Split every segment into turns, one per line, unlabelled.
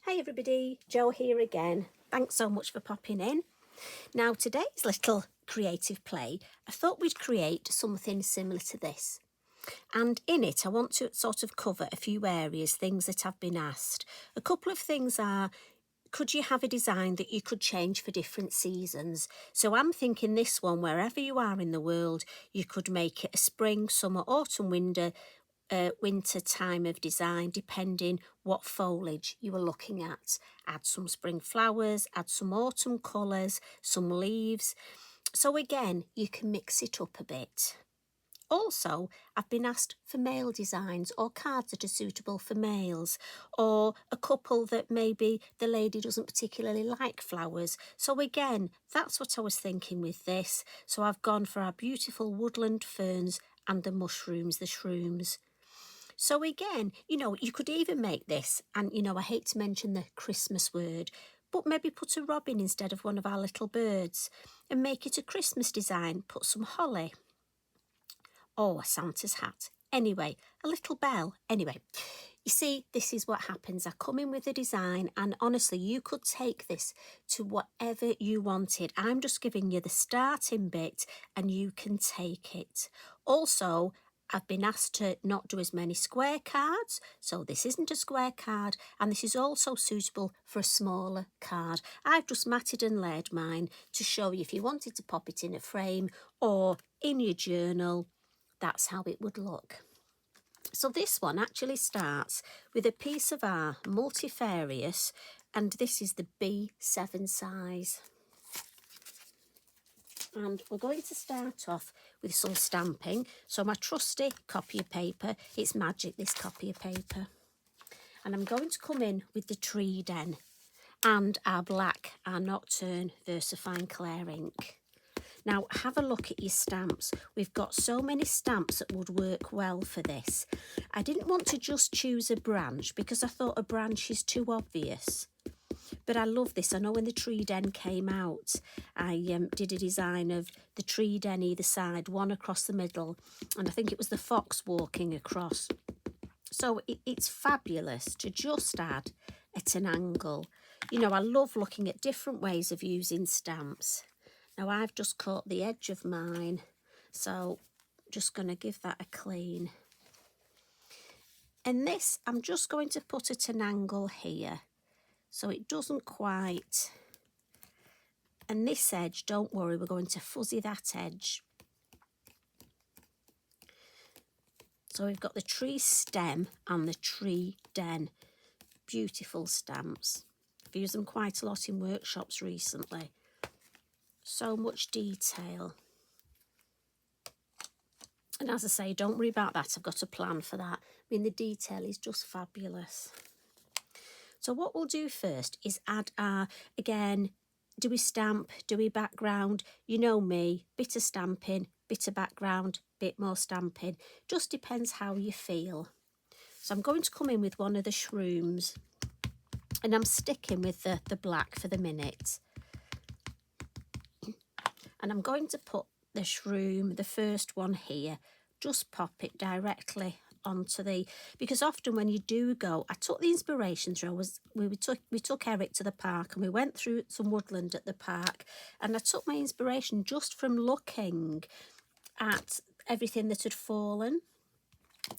Hi everybody, Jo here again. Thanks so much for popping in. Now today's little creative play, I thought we'd create something similar to this. And in it I want to sort of cover a few areas, things that I've been asked. A couple of things are, could you have a design that you could change for different seasons? So I'm thinking this one, wherever you are in the world, you could make it a spring, summer, autumn, winter time of design, depending what foliage you were looking at. Add some spring flowers, add some autumn colours, some leaves. So again, you can mix it up a bit. Also, I've been asked for male designs or cards that are suitable for males, or a couple that maybe the lady doesn't particularly like flowers. So again, that's what I was thinking with this. So I've gone for our beautiful woodland ferns and the mushrooms, the shrooms. So again, you could even make this, and I hate to mention the Christmas word, but maybe put a robin instead of one of our little birds and make it a Christmas design. Put some holly. Oh, a Santa's hat. Anyway, a little bell. Anyway, you see, this is what happens. I come in with a design, and honestly, you could take this to whatever you wanted. I'm just giving you the starting bit and you can take it. Also, I've been asked to not do as many square cards, so this isn't a square card, and this is also suitable for a smaller card. I've just matted and layered mine to show you if you wanted to pop it in a frame or in your journal, that's how it would look. So this one actually starts with a piece of our multifarious, and this is the B7 size. And we're going to start off with some stamping. So my trusty copy of paper, it's magic, this copy of paper. And I'm going to come in with the tree den and our black, our Nocturne Versafine Clair ink. Now have a look at your stamps. We've got so many stamps that would work well for this. I didn't want to just choose a branch because I thought a branch is too obvious. But I love this. I know when the tree den came out, I did a design of the tree den either side, one across the middle, and I think it was the fox walking across. So it's fabulous to just add at an angle. I love looking at different ways of using stamps. Now I've just caught the edge of mine, so just going to give that a clean. And this, I'm just going to put at an angle here, so it doesn't quite. And this edge, don't worry, we're going to fuzzy that edge. So we've got the tree stem and the tree den. Beautiful stamps. I've used them quite a lot in workshops recently. So much detail. And as I say, don't worry about that. I've got a plan for that. I mean, the detail is just fabulous. So what we'll do first is add our, again, do we stamp, do we background? You know me, bit of stamping, bit of background, bit more stamping. Just depends how you feel. So I'm going to come in with one of the shrooms, and I'm sticking with the black for the minute. And I'm going to put the shroom, the first one here, just pop it directly onto because often when you do go, I took the inspiration through, we took Eric to the park and we went through some woodland at the park, and I took my inspiration just from looking at everything that had fallen,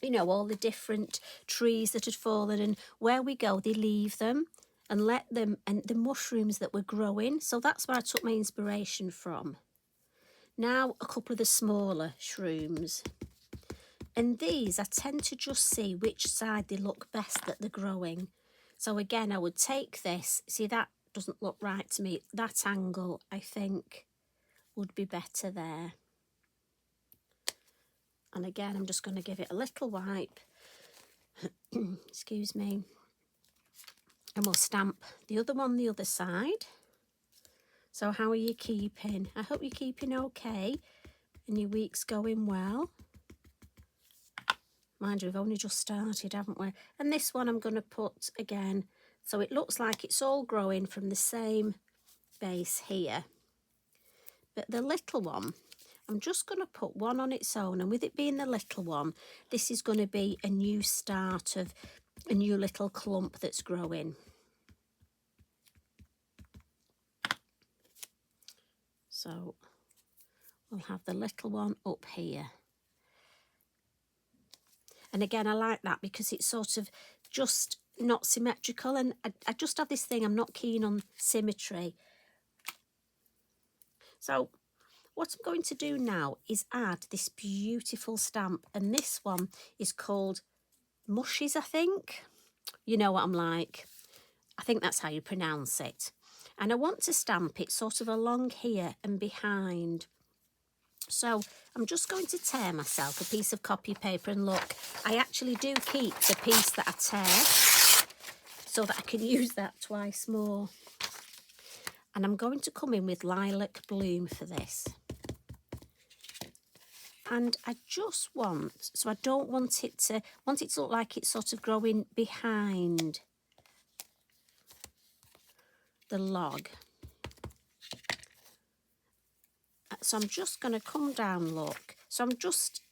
all the different trees that had fallen, and where we go they leave them and let them, and the mushrooms that were growing, so that's where I took my inspiration from. Now a couple of the smaller shrooms. And these, I tend to just see which side they look best that they're growing. So again, I would take this. See, that doesn't look right to me. That angle, I think, would be better there. And again, I'm just going to give it a little wipe. Excuse me. And we'll stamp the other one the other side. So how are you keeping? I hope you're keeping okay and your week's going well. Mind you, we've only just started, haven't we? And this one I'm going to put again, so it looks like it's all growing from the same base here. But the little one, I'm just going to put one on its own, and with it being the little one, this is going to be a new start of a new little clump that's growing. So we'll have the little one up here. And again, I like that because it's sort of just not symmetrical. And I just have this thing, I'm not keen on symmetry. So what I'm going to do now is add this beautiful stamp. And this one is called Mushies, I think. You know what I'm like. I think that's how you pronounce it. And I want to stamp it sort of along here and behind. So I'm just going to tear myself a piece of copy paper, and look, I actually do keep the piece that I tear so that I can use that twice more. And I'm going to come in with Lilac Bloom for this. And I just want, so I don't want it to look like it's sort of growing behind the log. So I'm just going to come down, look. So I'm just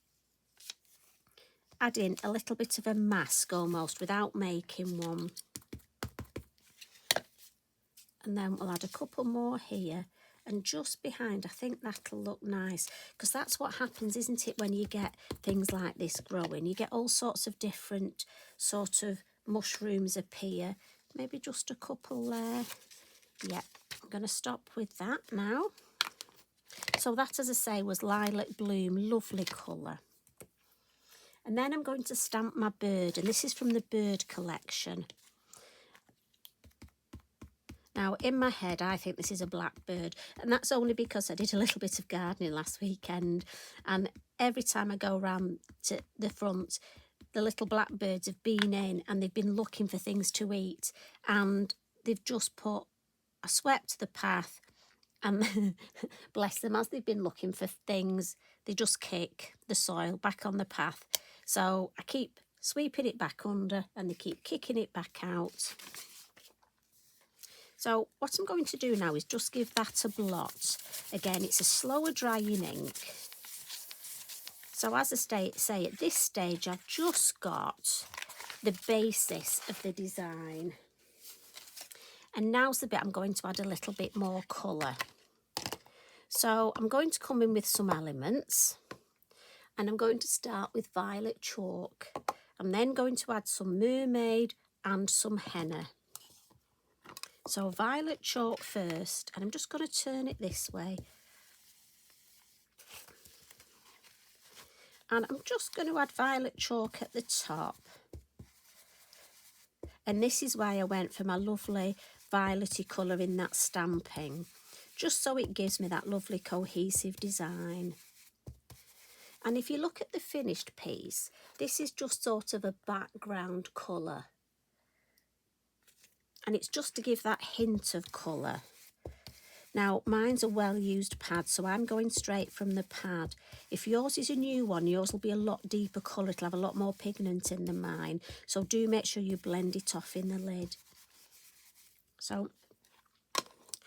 adding a little bit of a mask almost without making one. And then we'll add a couple more here. And just behind, I think that'll look nice. Because that's what happens, isn't it, when you get things like this growing? You get all sorts of different sort of mushrooms appear. Maybe just a couple there. Yep, I'm going to stop with that now. So that, as I say, was Lilac Bloom, lovely colour. And then I'm going to stamp my bird, and this is from the bird collection. Now, in my head, I think this is a blackbird, and that's only because I did a little bit of gardening last weekend, and every time I go around to the front, the little blackbirds have been in, and they've been looking for things to eat, and they've just I swept the path, and bless them, as they've been looking for things, they just kick the soil back on the path. So I keep sweeping it back under, and they keep kicking it back out. So what I'm going to do now is just give that a blot. Again, it's a slower drying ink. So as I say, at this stage, I've just got the basis of the design. And now's the bit I'm going to add a little bit more colour. So I'm going to come in with some elements. And I'm going to start with violet chalk. I'm then going to add some Mermaid and some Henna. So violet chalk first, and I'm just going to turn it this way. And I'm just going to add violet chalk at the top. And this is why I went for my lovely violety colour in that stamping, just so it gives me that lovely cohesive design. And if you look at the finished piece, this is just sort of a background colour. And it's just to give that hint of colour. Now, mine's a well-used pad, so I'm going straight from the pad. If yours is a new one, yours will be a lot deeper colour. It'll have a lot more pigment in than mine. So do make sure you blend it off in the lid. So,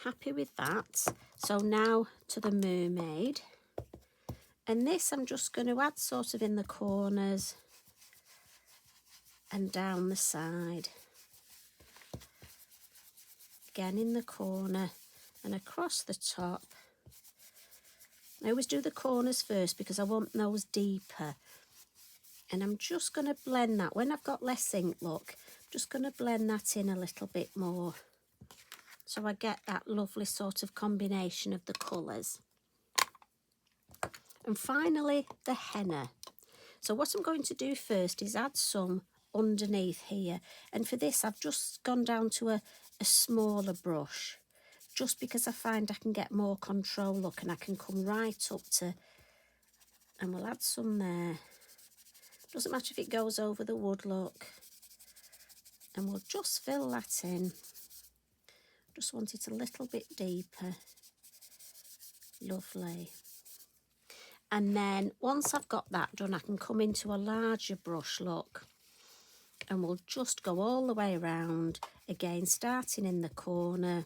happy with that. So now to the Mermaid. And this I'm just going to add sort of in the corners and down the side. Again in the corner and across the top. I always do the corners first because I want those deeper. And I'm just going to blend that. When I've got less ink, look, I'm just going to blend that in a little bit more. So I get that lovely sort of combination of the colours. And finally, the henna. So what I'm going to do first is add some underneath here. And for this, I've just gone down to a smaller brush, just because I find I can get more control, look, and I can come right up to, and we'll add some there. Doesn't matter if it goes over the wood, look. And we'll just fill that in. Just want it a little bit deeper. Lovely. And then once I've got that done, I can come into a larger brush, look. And we'll just go all the way around, again, starting in the corner.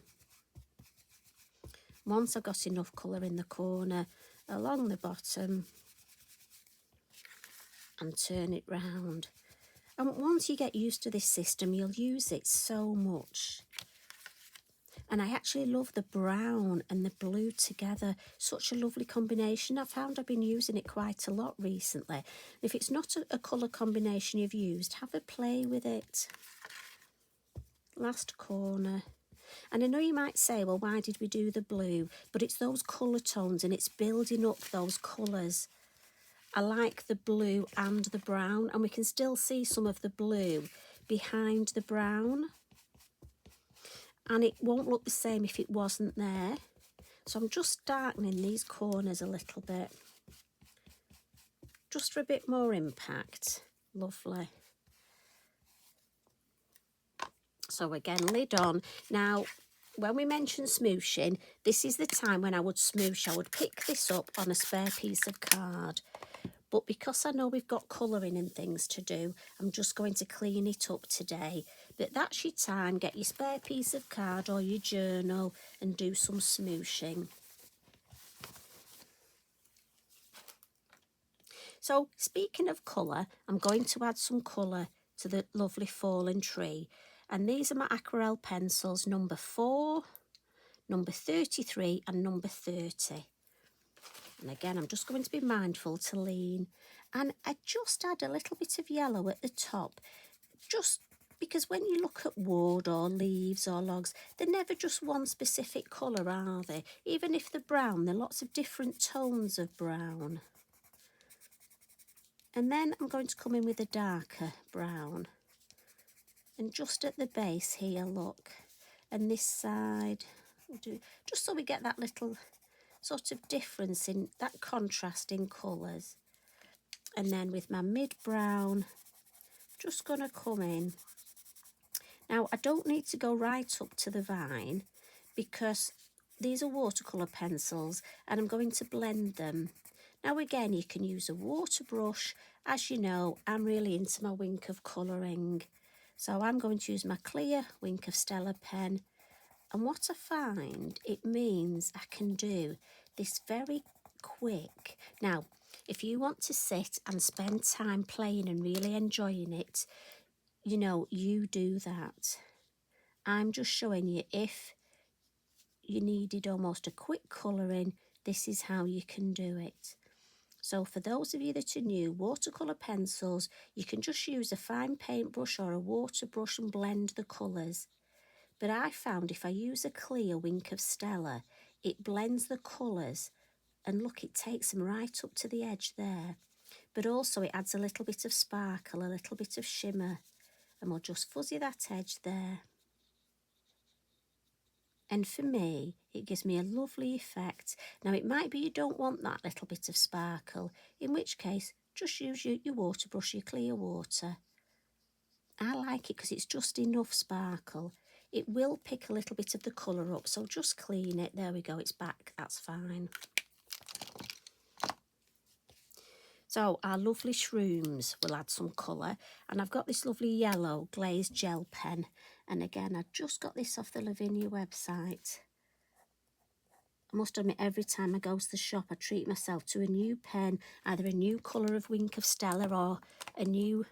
Once I've got enough colour in the corner, along the bottom, and turn it round. And once you get used to this system, you'll use it so much. And I actually love the brown and the blue together. Such a lovely combination. I found I've been using it quite a lot recently. If it's not a colour combination you've used, have a play with it. Last corner. And I know you might say, well, why did we do the blue? But it's those colour tones and it's building up those colours. I like the blue and the brown, and we can still see some of the blue behind the brown. And it won't look the same if it wasn't there. So I'm just darkening these corners a little bit. Just for a bit more impact. Lovely. So again, lid on. Now, when we mention smooshing, this is the time when I would smoosh. I would pick this up on a spare piece of card. But because I know we've got colouring and things to do, I'm just going to clean it up today. But that's your time. Get your spare piece of card or your journal and do some smooshing. So speaking of colour, I'm going to add some colour to the lovely fallen tree. And these are my aquarelle pencils, number 4, number 33 and number 30. And again, I'm just going to be mindful to lean. And I just add a little bit of yellow at the top, just because when you look at wood or leaves or logs, they're never just one specific colour, are they? Even if they're brown, there are lots of different tones of brown. And then I'm going to come in with a darker brown. And just at the base here, look. And this side, just so we get that little sort of difference in that contrast in colours. And then with my mid-brown, just going to come in. Now, I don't need to go right up to the vine because these are watercolour pencils and I'm going to blend them. Now, again, you can use a water brush. As you know, I'm really into my wink of colouring. So I'm going to use my clear Wink of Stella pen. And what I find, it means I can do this very quick. Now, if you want to sit and spend time playing and really enjoying it, you know, you do that. I'm just showing you if you needed almost a quick colouring, this is how you can do it. So for those of you that are new, watercolour pencils, you can just use a fine paintbrush or a water brush and blend the colours. But I found if I use a clear Wink of Stella, it blends the colours. And look, it takes them right up to the edge there. But also it adds a little bit of sparkle, a little bit of shimmer. And we'll just fuzzy that edge there. And for me, it gives me a lovely effect. Now, it might be you don't want that little bit of sparkle, in which case, just use your water brush, your clear water. I like it because it's just enough sparkle. It will pick a little bit of the colour up, so just clean it. There we go, it's back, that's fine. So our lovely Shrooms will add some colour. And I've got this lovely yellow glazed gel pen. And again, I just got this off the Lavinia website. I must admit, every time I go to the shop, I treat myself to a new pen, either a new colour of Wink of Stella or a new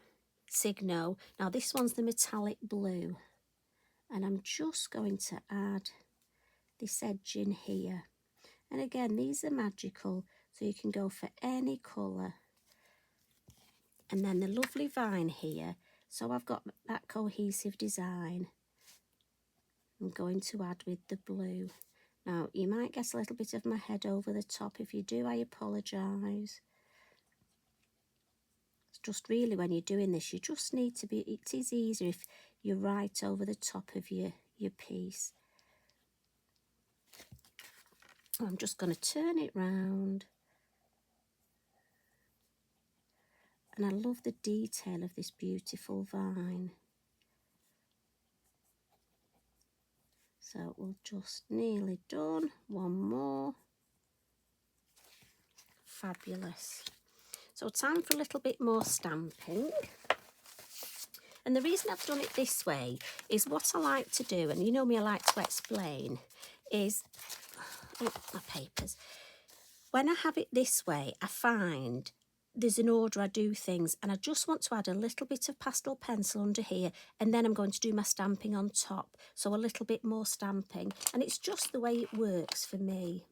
Signo. Now, this one's the metallic blue. And I'm just going to add this edge in here. And again, these are magical, so you can go for any colour. And then the lovely vine here. So I've got that cohesive design. I'm going to add with the blue. Now, you might get a little bit of my head over the top. If you do, I apologise. It's just really when you're doing this, you just need to be, it is easier if you're right over the top of your piece. I'm just going to turn it round. And I love the detail of this beautiful vine. So we're just nearly done. One more. Fabulous. So time for a little bit more stamping. And the reason I've done it this way is what I like to do, and you know me, I like to explain, is, oh, my papers. When I have it this way, I find there's an order I do things, and I just want to add a little bit of pastel pencil under here, and then I'm going to do my stamping on top, so a little bit more stamping, and it's just the way it works for me.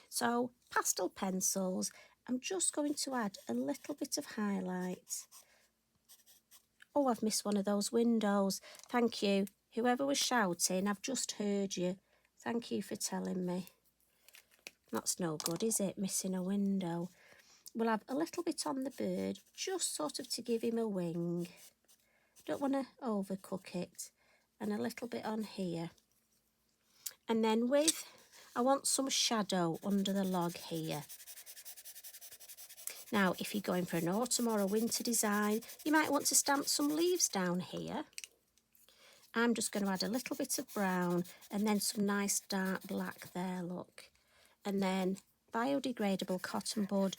So pastel pencils, I'm just going to add a little bit of highlight. Oh, I've missed one of those windows. Thank you. Whoever was shouting, I've just heard you. Thank you for telling me. That's no good, is it, missing a window? We'll have a little bit on the bird, just sort of to give him a wing. Don't want to overcook it. And a little bit on here. And then I want some shadow under the log here. Now, if you're going for an autumn or a winter design, you might want to stamp some leaves down here. I'm just going to add a little bit of brown and then some nice dark black there, look. And then biodegradable cotton bud,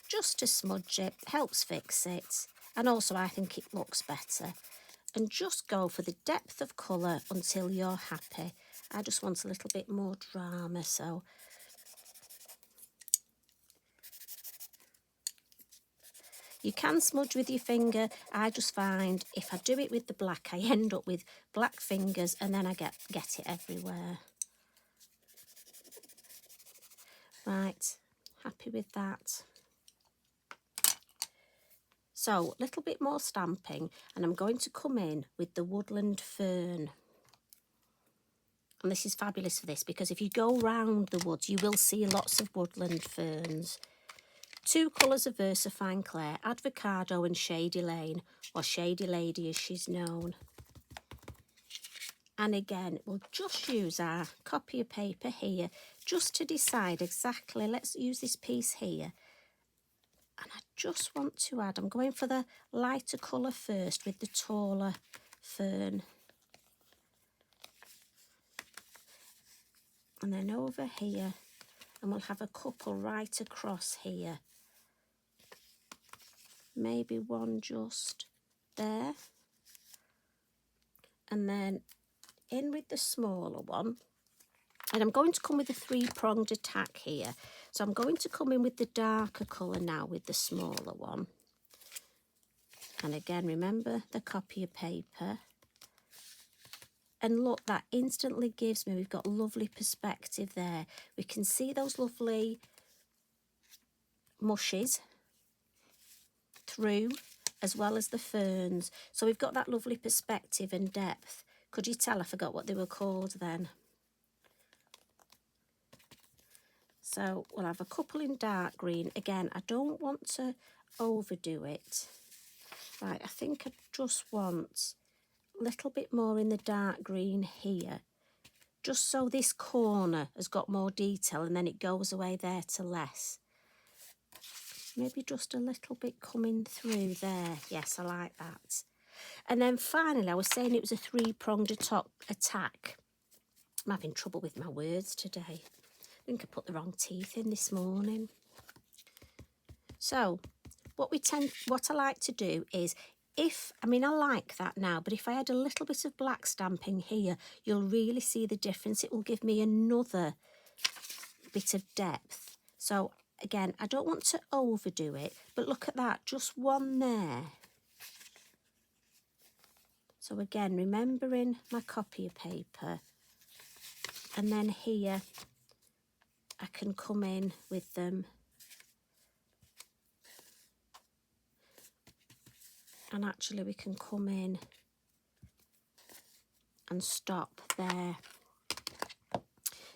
just to smudge it, helps fix it. And also I think it looks better. And just go for the depth of colour until you're happy. I just want a little bit more drama, so. You can smudge with your finger. I just find if I do it with the black, I end up with black fingers and then I get it everywhere. Right, happy with that. So, a little bit more stamping, and I'm going to come in with the Woodland Fern. And this is fabulous for this, because if you go round the woods, you will see lots of woodland ferns. 2 colours of Versafine Clair, Avocado and Shady Lane, or Shady Lady as she's known. And again, we'll just use our copy of paper here, just to decide exactly, let's use this piece here. And I just want to add, I'm going for the lighter colour first with the taller fern. And then over here, and we'll have a couple right across here. Maybe one just there. And then in with the smaller one. And I'm going to come with a 3-pronged attack here. So I'm going to come in with the darker colour now with the smaller one. And again, remember the copy of paper. And look, that instantly gives me, we've got lovely perspective there. We can see those lovely mushies through, as well as the ferns. So we've got that lovely perspective and depth. Could you tell I forgot what they were called then? So we'll have a couple in dark green. Again, I don't want to overdo it. Right, I think I just want a little bit more in the dark green here. Just so this corner has got more detail and then it goes away there to less. Maybe just a little bit coming through there. Yes, I like that. And then finally, I was saying it was a 3-pronged attack. I'm having trouble with my words today. I think I put the wrong teeth in this morning. So, what I like to do is, I like that now, but if I had a little bit of black stamping here, you'll really see the difference. It will give me another bit of depth. So, again, I don't want to overdo it, but look at that, just one there. So again, remembering my copy of paper, and then here I can come in with them and actually we can come in and stop there.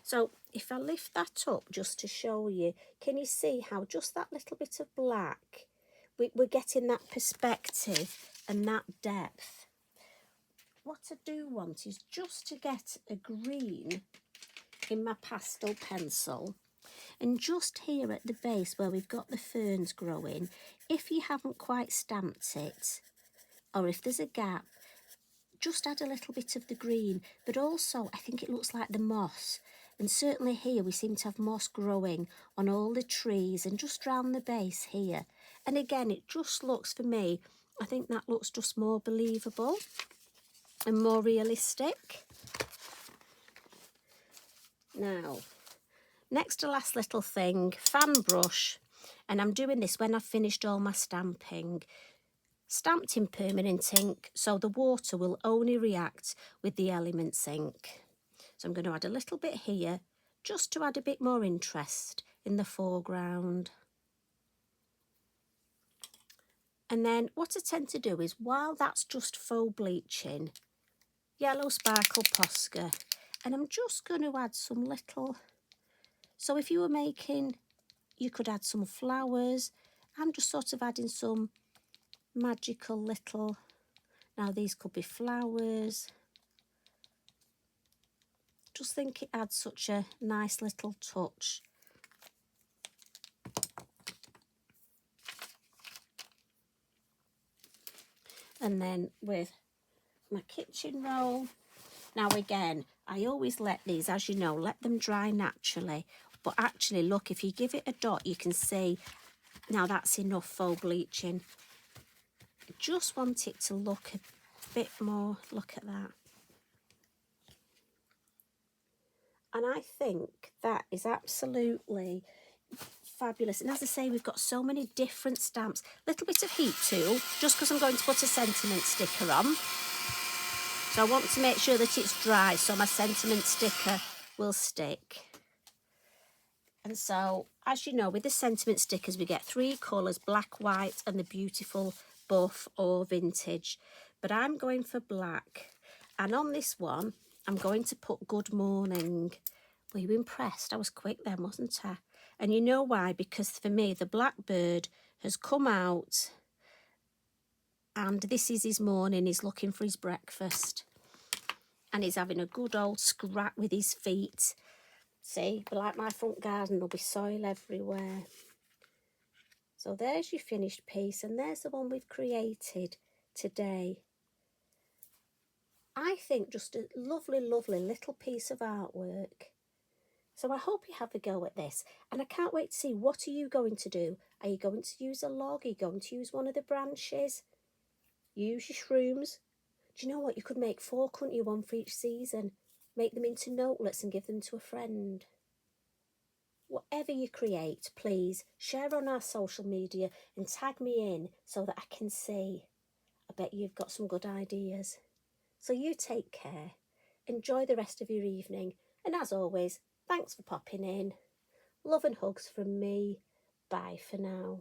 So if I lift that up just to show you, can you see how just that little bit of black, we're getting that perspective and that depth. What I do want is just to get a green in my pastel pencil, and just here at the base where we've got the ferns growing, if you haven't quite stamped it, or if there's a gap, just add a little bit of the green. But also I think it looks like the moss, and certainly here we seem to have moss growing on all the trees and just round the base here. And again, it just looks, for me, I think that looks just more believable and more realistic. Now, next to last little thing, fan brush. And I'm doing this when I've finished all my stamping. Stamped in permanent ink, so the water will only react with the elements ink. So I'm going to add a little bit here, just to add a bit more interest in the foreground. And then what I tend to do is, while that's just faux bleaching, yellow sparkle Posca, and I'm just going to add some little, so if you were making, you could add some flowers. I'm just sort of adding some magical little, now these could be flowers. Just think it adds such a nice little touch. And then with my kitchen roll, now again, I always let these, as you know, let them dry naturally. But actually, look, if you give it a dot, you can see, now that's enough faux bleaching. I just want it to look a bit more, look at that. And I think that is absolutely fabulous. And as I say, we've got so many different stamps. Little bit of heat tool, just because I'm going to put a sentiment sticker on. So I want to make sure that it's dry so my sentiment sticker will stick. And so, as you know, with the sentiment stickers, we get 3 colours, black, white, and the beautiful buff or vintage. But I'm going for black. And on this one, I'm going to put good morning. Were you impressed? I was quick then, wasn't I? And you know why? Because for me, the blackbird has come out and this is his morning. He's looking for his breakfast. And he's having a good old scrap with his feet. See, like my front garden, there'll be soil everywhere. So there's your finished piece, and there's the one we've created today. I think just a lovely, lovely little piece of artwork. So I hope you have a go at this, and I can't wait to see, what are you going to do? Are you going to use a log? Are you going to use one of the branches? Use your shrooms. Do you know what? You could make 4, couldn't you? 1 for each season. Make them into notelets and give them to a friend. Whatever you create, please share on our social media and tag me in so that I can see. I bet you've got some good ideas. So you take care. Enjoy the rest of your evening. And as always, thanks for popping in. Love and hugs from me. Bye for now.